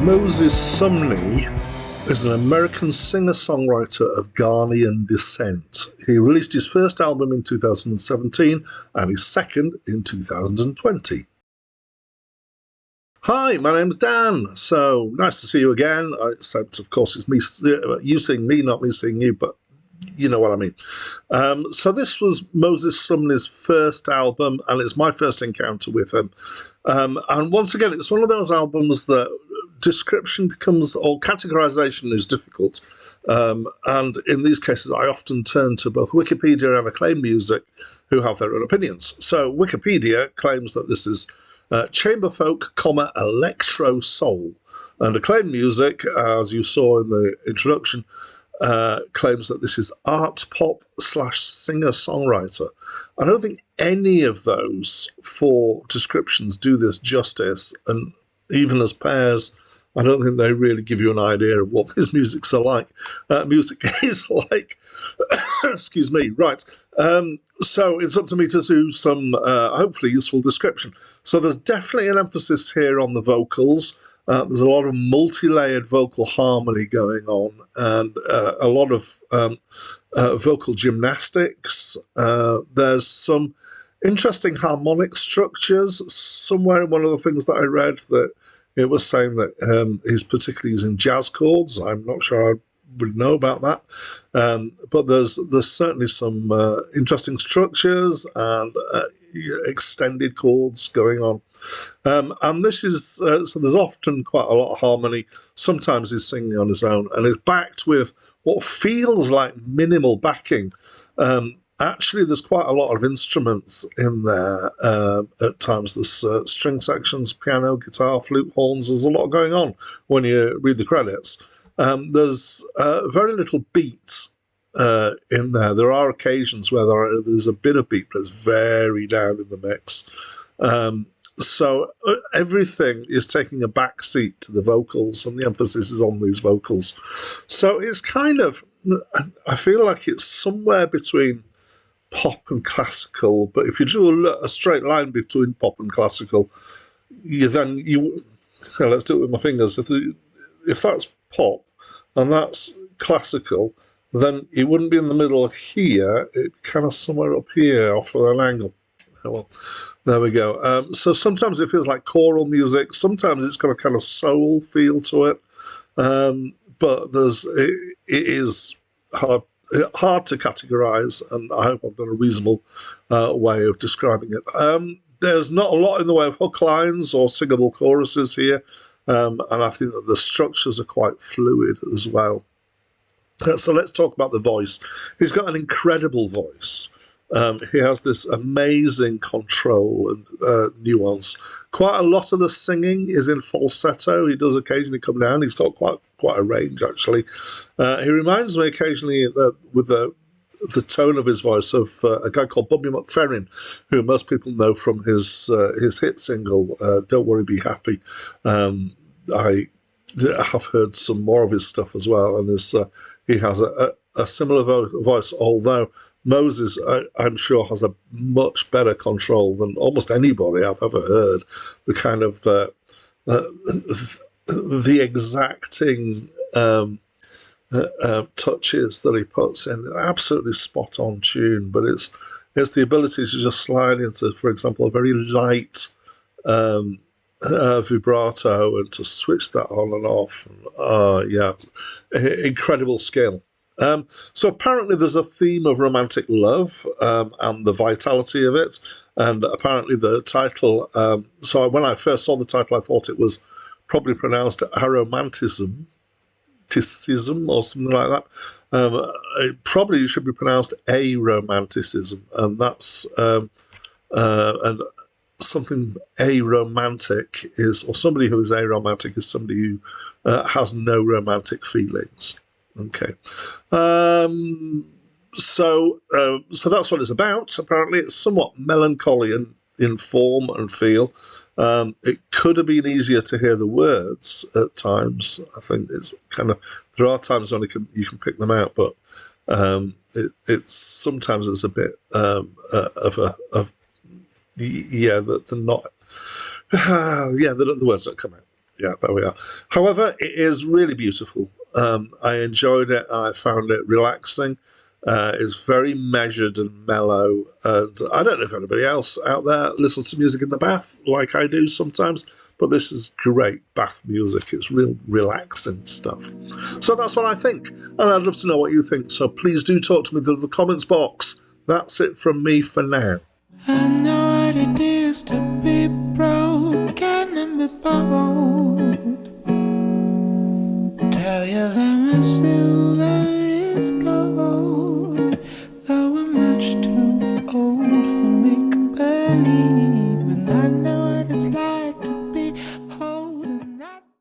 Moses Sumney is an American singer-songwriter of Ghanaian descent. He released his first album in 2017 and his second in 2020. Hi, my name's Dan. So nice to see you again. Except, of course, it's me, you seeing me, not me seeing you, but you know what I mean. So this was Moses Sumney's first album, and it's my first encounter with him. And once again, it's one of those albums that description becomes, or categorization is difficult. And in these cases, I often turn to both Wikipedia and Acclaim Music, who have their own opinions. So Wikipedia claims that this is chamber folk, electro soul. And Acclaim Music, as you saw in the introduction, claims that this is art pop / singer-songwriter. I don't think any of those four descriptions do this justice, and even as pairs, I don't think they really give you an idea of what this music is like. Excuse me. Right. So it's up to me to do some hopefully useful description. So there's definitely an emphasis here on the vocals. There's a lot of multi-layered vocal harmony going on, and a lot of vocal gymnastics. There's some interesting harmonic structures. Somewhere in one of the things that I read that it was saying that he's particularly using jazz chords. I'm not sure I would know about that. But there's certainly some interesting structures and extended chords going on. And this is, so there's often quite a lot of harmony. Sometimes he's singing on his own, and it's backed with what feels like minimal backing. Actually, there's quite a lot of instruments in there at times. There's string sections, piano, guitar, flute, horns. There's a lot going on when you read the credits. There's very little beat in there. There are occasions where there's a bit of beat, but it's very down in the mix. So everything is taking a back seat to the vocals, and the emphasis is on these vocals. So it's kind of, I feel like it's somewhere between pop and classical, but if you drew a straight line between pop and classical, let's do it with my fingers. If that's pop and that's classical, then it wouldn't be in the middle here. It's kind of somewhere up here off of an angle. Oh, well, there we go. So sometimes it feels like choral music. Sometimes it's got a kind of soul feel to it. But it is hard to categorize, and I hope I've done a reasonable way of describing it. There's not a lot in the way of hook lines or singable choruses here, and I think that the structures are quite fluid as well. So let's talk about the voice. He's got an incredible voice. He has this amazing control and nuance. Quite a lot of the singing is in falsetto. He does occasionally come down. He's got quite a range, actually. He reminds me occasionally with the tone of his voice of a guy called Bobby McFerrin, who most people know from his hit single, Don't Worry, Be Happy. I have heard some more of his stuff as well, and he has a similar voice, although Moses, I'm sure, has a much better control than almost anybody I've ever heard. The kind of the exacting touches that he puts in, absolutely spot on tune. But it's the ability to just slide into, for example, a very light vibrato and to switch that on and off. Incredible skill. So apparently there's a theme of romantic love and the vitality of it, and apparently the title, so when I first saw the title I thought it was probably pronounced Aromanticism or something like that. It probably should be pronounced Aromanticism, and that's and something aromantic is, or somebody who is aromantic is somebody who has no romantic feelings. Okay, so that's what it's about. Apparently, it's somewhat melancholy in form and feel. It could have been easier to hear the words at times. I think it's kind of, there are times when you can pick them out, but it's sometimes it's a bit the words don't come out. Yeah, there we are. However, it is really beautiful. I enjoyed it and I found it relaxing. It's very measured and mellow. And I don't know if anybody else out there listens to music in the bath like I do sometimes, but this is great bath music. It's real relaxing stuff. So that's what I think. And I'd love to know what you think. So please do talk to me through the comments box. That's it from me for now. I know what it is to